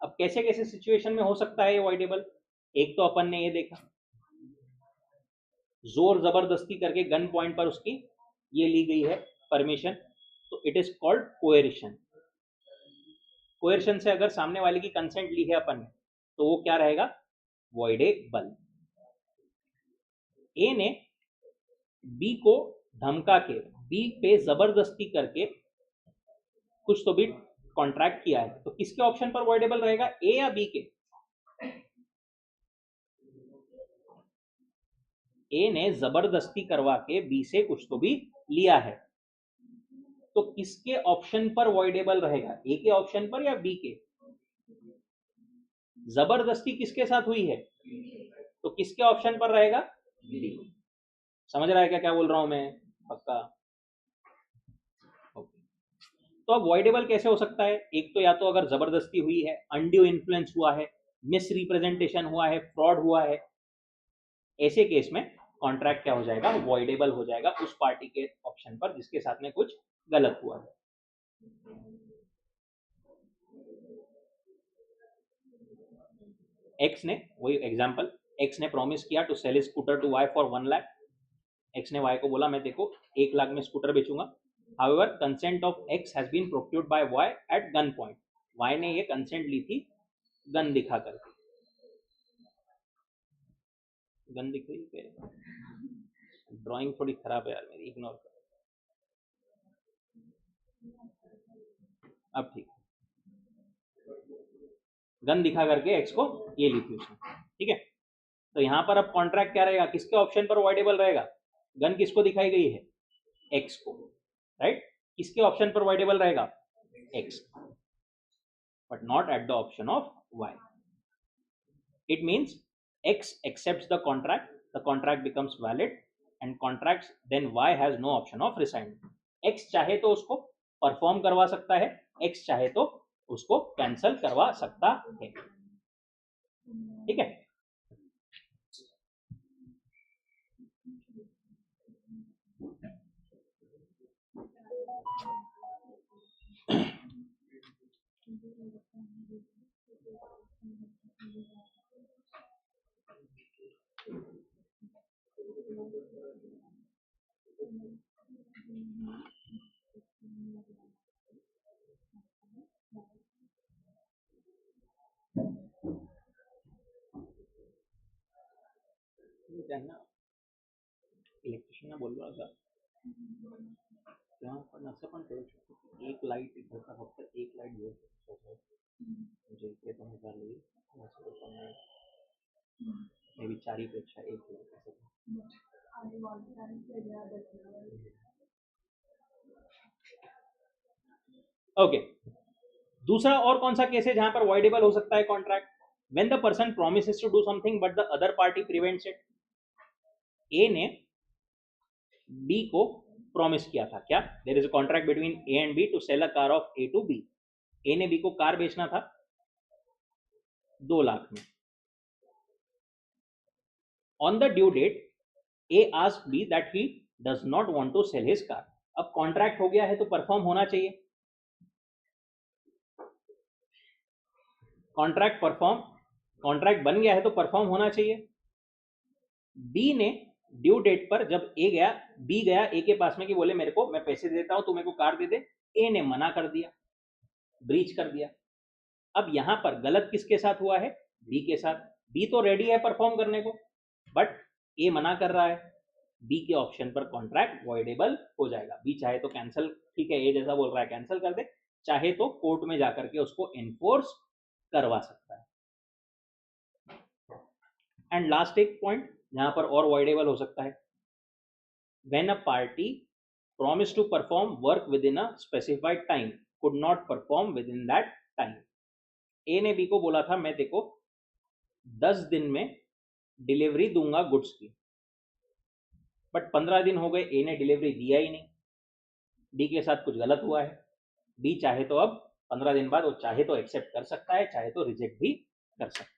अब कैसे कैसे सिचुएशन में हो सकता है ये voidable? एक तो अपन ने ये देखा, जोर जबरदस्ती करके गन पॉइंट पर उसकी ये ली गई है परमिशन, तो इट इज कॉल्ड कोएरिशन। कोएरिशन से अगर सामने वाले की कंसेंट ली है अपन ने तो वो क्या रहेगा? वॉइडेबल। ए ने बी को धमका के बी पे जबरदस्ती करके कुछ तो भी कॉन्ट्रैक्ट किया है, तो किसके ऑप्शन पर वॉइडेबल रहेगा? ए या बी के? ए ने जबरदस्ती करवा के बी से कुछ तो भी लिया है, तो किसके ऑप्शन पर वॉइडेबल रहेगा, ए के ऑप्शन पर या बी के? जबरदस्ती किसके साथ हुई है, तो किसके ऑप्शन पर रहेगा, बी। समझ रहा है क्या क्या बोल रहा हूं मैं? पक्का? तो अब वॉइडेबल कैसे हो सकता है? एक तो या तो अगर जबरदस्ती हुई है, अनड्यू इन्फ्लुएंस हुआ है, मिस रिप्रेजेंटेशन हुआ है, फ्रॉड हुआ है, ऐसे केस में कॉन्ट्रैक्ट क्या हो जाएगा, वॉइडेबल हो जाएगा उस पार्टी के ऑप्शन पर जिसके साथ में कुछ गलत हुआ है। एक्स ने, वही एग्जांपल, एक्स ने प्रॉमिस किया to sell scooter to Y for 1 lakh. X ने वाई को बोला मैं देखो 1 लाख में स्कूटर बेचूंगा। However, consent of X has been procured by Y at gun point. Y ने ये कंसेंट ली थी गन दिखा करके। गन दिख रही है? ड्राइंग थोड़ी खराब है यार मेरी, इग्नोर कर। अब ठीक, गन दिखा करके एक्स को ये ली थी उसने, ठीक है। तो यहां पर अब कॉन्ट्रैक्ट क्या रहेगा, किसके ऑप्शन पर वॉइडेबल रहेगा? गन किसको दिखाई गई है, एक्स को, राइट। किसके ऑप्शन पर वॉइडेबल रहेगा, X, but not at the option of Y. It means X accepts the contract becomes valid, and contracts then Y has no option of resignment. X चाहे तो उसको परफॉर्म करवा सकता है, X चाहे तो उसको कैंसल करवा सकता है, ठीक है। त्यांना इलेक्ट्रिशियन बोललो आता तेव्हा आपण असं पण करू शकतो की एक लाईट इकडचा फक्त एक लाईट घेऊ शकतो, म्हणजे इथे पण हे झाली मे बी 4 पेक्षा एक लाईट असं। ओके, दूसरा और कौन सा केस है जहां पर वॉइडेबल हो सकता है contract? When the person promises to do something but the other party prevents it. A ने बी को प्रॉमिस किया था क्या, there is a contract between A and B to sell a car of A to B. A ने बी को कार बेचना था 2 लाख में। On the due date A asked B that he does not want to sell his car. अब कॉन्ट्रैक्ट हो गया है तो परफॉर्म होना चाहिए, कॉन्ट्रैक्ट परफॉर्म, कॉन्ट्रैक्ट बन गया है तो परफॉर्म होना चाहिए। बी ने ड्यू डेट पर जब ए गया, बी गया ए के पास में कि बोले मेरे को मैं पैसे देता हूं तू मेरे को कार दे दे, ए ने मना कर दिया, ब्रीच कर दिया। अब यहां पर गलत किसके साथ हुआ है, बी के साथ। बी तो रेडी है परफॉर्म करने को, बट ए मना कर रहा है। बी के ऑप्शन पर कॉन्ट्रैक्ट वॉइडेबल हो जाएगा। बी चाहे तो कैंसिल, ठीक है, ए जैसा बोल रहा है कैंसिल कर दे, चाहे तो कोर्ट में जाकर के उसको एनफोर्स करवा सकता है। एंड लास्ट एक पॉइंट जहां पर और वॉइडेबल हो सकता है, when a party promise to perform work with in a specified time could not perform with in that time. A ने बी को बोला था मैं देखो 10 दिन में डिलीवरी दूंगा गुड्स की, बट 15 दिन हो गए, ए ने डिलीवरी दिया ही नहीं, डी के साथ कुछ गलत हुआ है। डी चाहे तो अब 15 दिन बाद वो चाहे तो एक्सेप्ट कर सकता है, चाहे तो रिजेक्ट भी कर सकता है।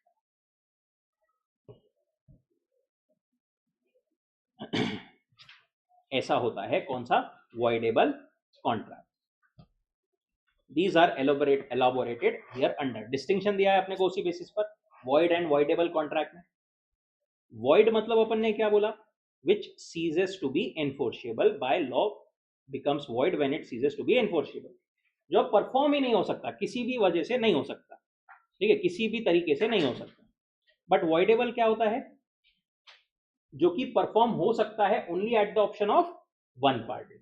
ऐसा होता है कौन सा, voidable contract. These are elaborated here under. Distinction दिया है अपने को उसी बेसिस पर, वॉइड एंड वॉइडेबल कॉन्ट्रैक्ट में। वॉइड मतलब अपन ने क्या बोला, which ceases to be enforceable by law becomes void when it ceases to be enforceable। जो परफॉर्म ही नहीं हो सकता, किसी भी वजह से नहीं हो सकता, ठीक है, किसी भी तरीके से नहीं हो सकता। बट वॉइडेबल क्या होता है, जो कि परफॉर्म हो सकता है only eight the option of one party,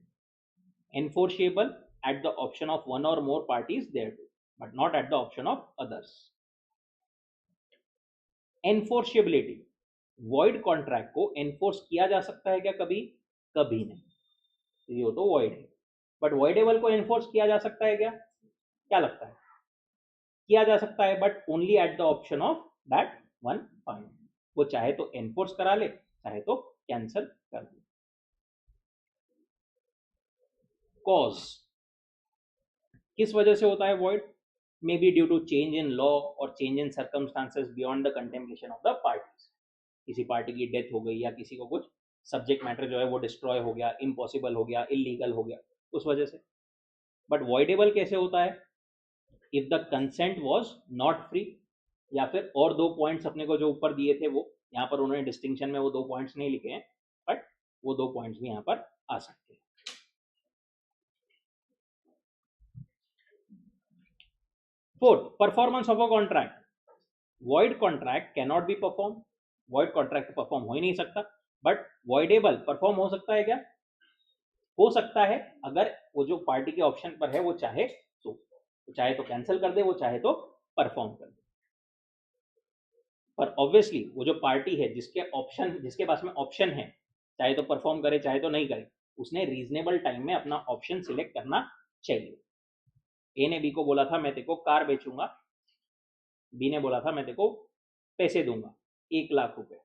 enforceable at the option of one or more parties there, but not at the option of others। enforceability void contract को एनफोर्स किया जा सकता है क्या कभी? कभी नहीं, तो ये तो वॉइड है। बट वॉइडेबल को एनफोर्स किया जा सकता है क्या? क्या लगता है? किया जा सकता है, but only eight the option of that one point. वो चाहे तो एनफोर्स करा ले, चाहे तो कैंसिल कर दे। कॉज किस वजह से होता है void? May be due to change in law और change in circumstances beyond the contemplation of the parties. किसी पार्टी की डेथ हो गई या किसी को कुछ सब्जेक्ट मैटर जो है वो डिस्ट्रॉय हो गया, इम्पॉसिबल हो गया, इलीगल हो गया, उस वजह से। बट वॉइडेबल कैसे होता है? If the consent was not free, या फिर और दो पॉइंट्स अपने को जो ऊपर दिए थे, वो यहाँ पर उन्होंने डिस्टिंक्शन में वो दो पॉइंट्स नहीं लिखे हैं, बट वो दो पॉइंट्स भी यहाँ पर आ सकते हैं। Fourth, performance of a contract. Void contract can not be perform. Void contract perform हो ही नहीं सकता, बट वॉइडेबल परफॉर्म हो सकता है क्या? हो सकता है, अगर वो जो पार्टी के ऑप्शन पर है वो चाहे तो चाहे तो कैंसिल कर दे, वो चाहे तो परफॉर्म कर दे। पर ऑब्वियसली वो जो पार्टी है जिसके पास में ऑप्शन है, चाहे तो परफॉर्म करे चाहे तो नहीं करे, उसने रीजनेबल टाइम में अपना ऑप्शन सिलेक्ट करना चाहिए। ए ने बी को बोला था मैं तेरे को कार बेचूंगा, बी ने बोला था मैं तेरे को पैसे दूंगा 1 लाख रुपए,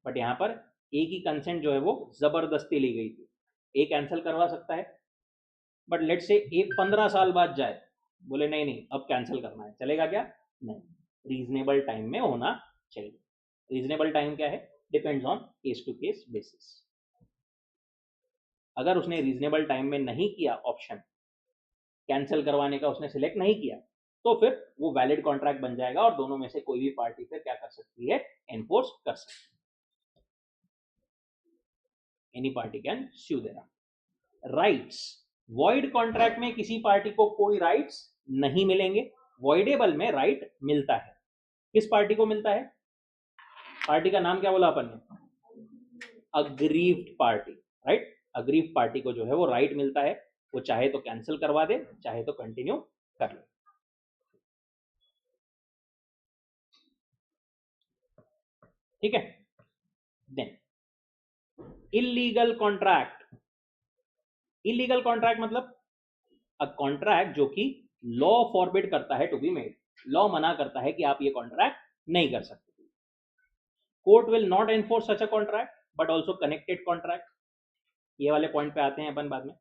बट यहाँ पर ए की कंसेंट जो है वो जबरदस्ती ली गई थी। ए कैंसिल करवा सकता है, बट लेट से ए 15 साल बाद जाए, बोले नहीं नहीं अब कैंसिल करना है, चलेगा क्या? नहीं, रीजनेबल टाइम में होना चाहिए। रीजनेबल टाइम क्या है? Depends on case to case basis. अगर उसने रीजनेबल टाइम में नहीं किया, ऑप्शन कैंसिल करवाने का उसने सिलेक्ट नहीं किया, तो फिर वो वैलिड कॉन्ट्रैक्ट बन जाएगा और दोनों में से कोई भी पार्टी फिर क्या कर सकती है? एनफोर्स कर सकती है। Any party can sue their rights. Void contract में किसी पार्टी को कोई राइट्स नहीं मिलेंगे, वॉइडेबल में राइट मिलता है। किस पार्टी को मिलता है? पार्टी का नाम क्या बोला अपन ने? Aggrieved party, right. Aggrieved party को जो है वो राइट मिलता है, वो चाहे तो कैंसिल करवा दे, चाहे तो कंटिन्यू कर ले। ठीक है। Then illegal contract. Illegal contract मतलब अ कॉन्ट्रैक्ट जो कि लॉ फॉरबिड करता है टू बी मेड। लॉ मना करता है कि आप ये कॉन्ट्रैक्ट नहीं कर सकते। Court will not enforce such a contract but also connected contract. ये वाले पॉइंट पे आते हैं अपन बाद में।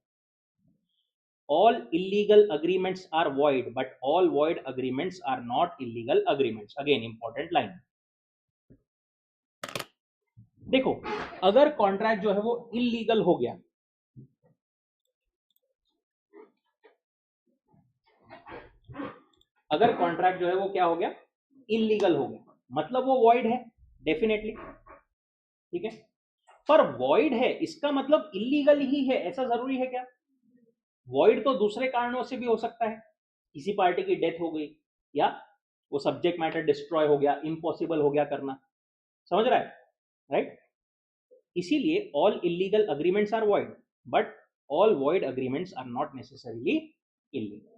All illegal agreements are void, but all void agreements are not illegal agreements. Again, important line. देखो, अगर कॉन्ट्रैक्ट जो है वो इलीगल हो गया, अगर कॉन्ट्रैक्ट जो है वो क्या हो गया? इलीगल हो गया, मतलब वो वॉइड है डेफिनेटली। ठीक है, पर वॉइड है इसका मतलब इलीगल ही है ऐसा जरूरी है क्या? वॉइड तो दूसरे कारणों से भी हो सकता है। किसी पार्टी की डेथ हो गई, या वो सब्जेक्ट मैटर डिस्ट्रॉय हो गया, इम्पॉसिबल हो गया करना। समझ रहा है? राइट। इसीलिए all illegal agreements are void, but all void agreements are not necessarily illegal.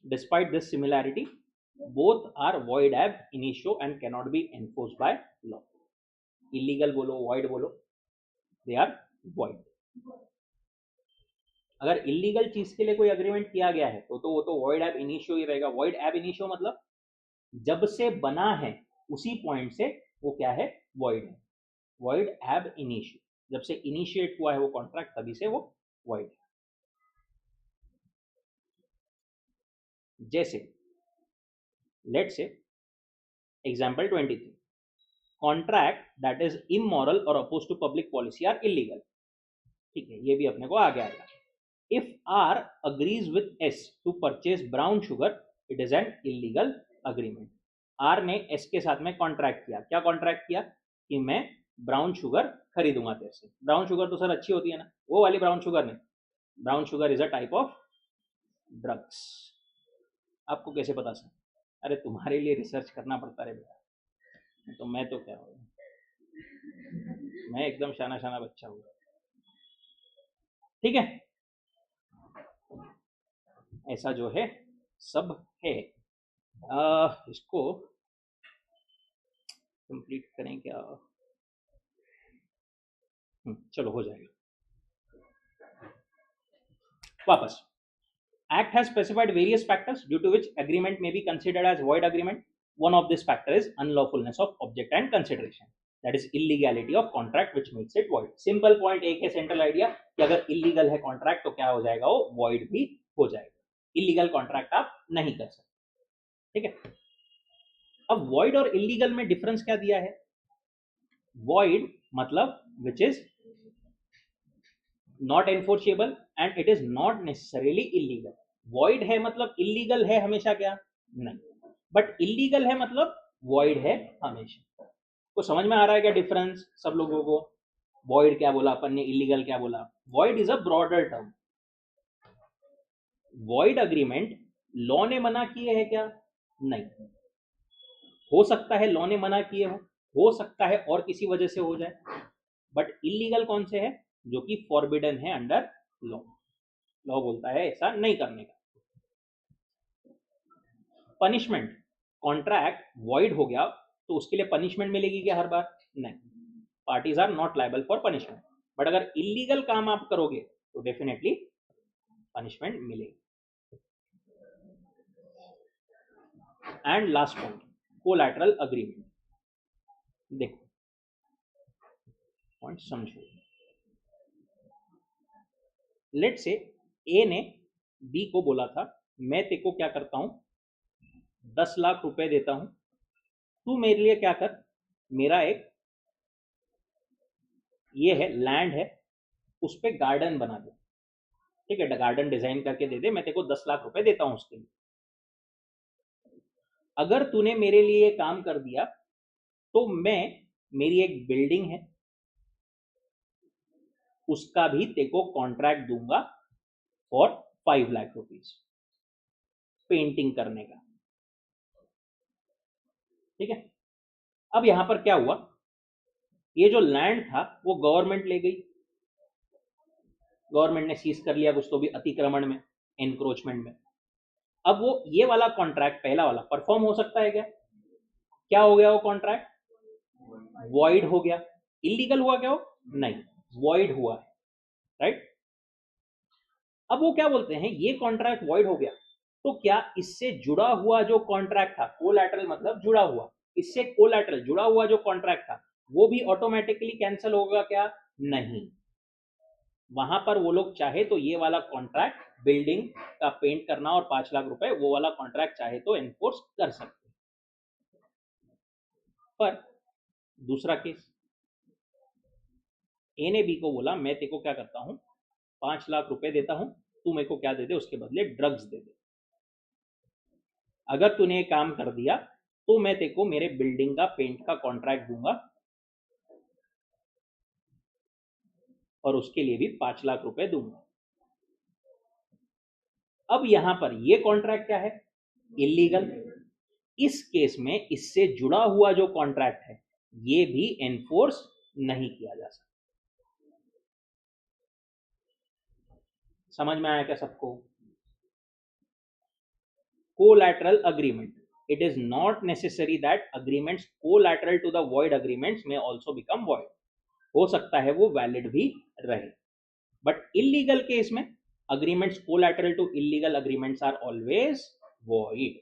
Despite this similarity, both are void ab initio and cannot be enforced by law. Illegal बोलो, void बोलो, they are void. अगर इलीगल चीज के लिए कोई अग्रीमेंट किया गया है तो वो तो void ab initio ही रहेगा। void ab initio मतलब जब से बना है उसी पॉइंट से वो क्या है? void है। void ab initio, जब से इनिशिएट हुआ है वो कॉन्ट्रैक्ट तभी से वो void है। जैसे let's say example 23, contract that is immoral और oppose to public policy are illegal. ठीक है, ये भी अपने को आगे आएगा। If R agrees with S to purchase brown sugar, it is an illegal agreement. R ने एस के साथ में कॉन्ट्रैक्ट किया। क्या कॉन्ट्रैक्ट किया? कि मैं ब्राउन शुगर खरीदूंगा तेरे से। ब्राउन शुगर तो सर अच्छी होती है ना, वो वाली ब्राउन शुगर नहीं। Brown sugar is a type of drugs. आपको कैसे पता सर? अरे तुम्हारे लिए रिसर्च करना पड़ता है बेटा, तो मैं तो क्या हूँ, मैं एकदम शाना शाना बच्चा हूँ। ठीक है, ऐसा जो है सब है। इसको कंप्लीट करें क्या? चलो हो जाएगा। वापस, Act has specified various factors due to which agreement may be considered as void agreement. One of these factors is unlawfulness of object and consideration. That is illegality of contract which makes it void. Simple point एक है central idea कि अगर illegal है contract तो क्या हो जाएगा, वो void भी हो जाएगा. Illegal contract आप नहीं कर सकते. ठीक है. अब void और illegal में difference क्या दिया है? Void मतलब which is not enforceable and it is not necessarily illegal. void है मतलब illegal है हमेशा क्या? नहीं. बट illegal है मतलब void है हमेशा. तो समझ में आ रहा है क्या डिफरेंस सब लोगों को? void क्या बोला अपन ने, illegal क्या बोला? void is a broader term. void agreement law ने मना किए है क्या? नहीं. हो सकता है लॉ ने मना किए हो सकता है और किसी वजह से हो जाए. बट इलीगल कौन से है? जो कि फॉरबिडन है अंडर लॉ. लॉ बोलता है ऐसा नहीं करने का. पनिशमेंट, कॉन्ट्रैक्ट वॉइड हो गया तो उसके लिए पनिशमेंट मिलेगी क्या हर बार? नहीं. Parties are not liable for punishment. But अगर इलीगल काम आप करोगे तो डेफिनेटली पनिशमेंट मिलेगी. And last point, collateral agreement. देखो पॉइंट समझो. लेट से ए ने बी को बोला था मैं तेरे को क्या करता हूं, 10 लाख रुपए देता हूं, तू मेरे लिए क्या कर, मेरा एक ये है लैंड है उस पे गार्डन बना दे. ठीक है, गार्डन डिजाइन करके दे दे, मैं तेरे को 10 लाख रुपए देता हूं उसके लिए. अगर तूने मेरे लिए काम कर दिया तो मैं, मेरी एक बिल्डिंग है उसका भी तेरे को कॉन्ट्रैक्ट दूंगा फॉर 5 लाख रुपीज पेंटिंग करने का. ठीक है. अब यहां पर क्या हुआ, ये जो लैंड था वो गवर्नमेंट ले गई. गवर्नमेंट ने सीज कर लिया कुछ तो भी अतिक्रमण में, एनक्रोचमेंट में. अब वो ये वाला कॉन्ट्रैक्ट पहला वाला परफॉर्म हो सकता है क्या? क्या हो गया वो कॉन्ट्रैक्ट? वॉइड हो गया. इलीगल हुआ क्या? हो नहीं, वॉइड हुआ है. राइट. अब वो क्या बोलते हैं, ये कॉन्ट्रैक्ट वॉइड हो गया तो क्या इससे जुड़ा हुआ जो कॉन्ट्रैक्ट था, कोलैटरल मतलब जुड़ा हुआ, इससे कोलैटरल जुड़ा हुआ जो कॉन्ट्रैक्ट था वो भी ऑटोमेटिकली कैंसिल होगा क्या? नहीं. वहां पर वो लोग चाहे तो ये वाला कॉन्ट्रैक्ट, बिल्डिंग का पेंट करना और 5 लाख रुपए, वो वाला कॉन्ट्रैक्ट चाहे तो एनफोर्स कर सकते. पर दूसरा केस, ए ने बी को बोला मैं तेरे को क्या करता हूं, 5 लाख रुपए देता हूं, तू मेरे को क्या दे दे, उसके बदले ड्रग्स दे दे. अगर तूने ये काम कर दिया तो मैं तेरे को मेरे बिल्डिंग का पेंट का कॉन्ट्रैक्ट दूंगा और उसके लिए भी 5 लाख रुपए दूंगा. अब यहां पर ये कॉन्ट्रैक्ट क्या है? इलीगल. इस केस में इससे जुड़ा हुआ जो कॉन्ट्रैक्ट है ये भी एनफोर्स नहीं किया जा सकता. समझ में आया क्या सबको? Collateral agreement, it is not necessary that agreements collateral to the void agreements may also become void. हो सकता है वो वैलिड भी रहे. बट इलीगल केस में agreements collateral to illegal agreements are always void.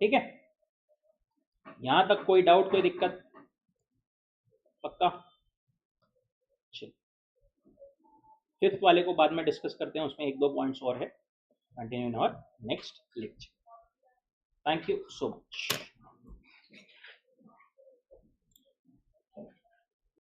ठीक है, यहां तक कोई डाउट, कोई दिक्कत? पक्का? चलिए फिफ्थ वाले को बाद में डिस्कस करते हैं, उसमें 1-2 पॉइंट्स और है. Continue in our next lecture. Thank you so much.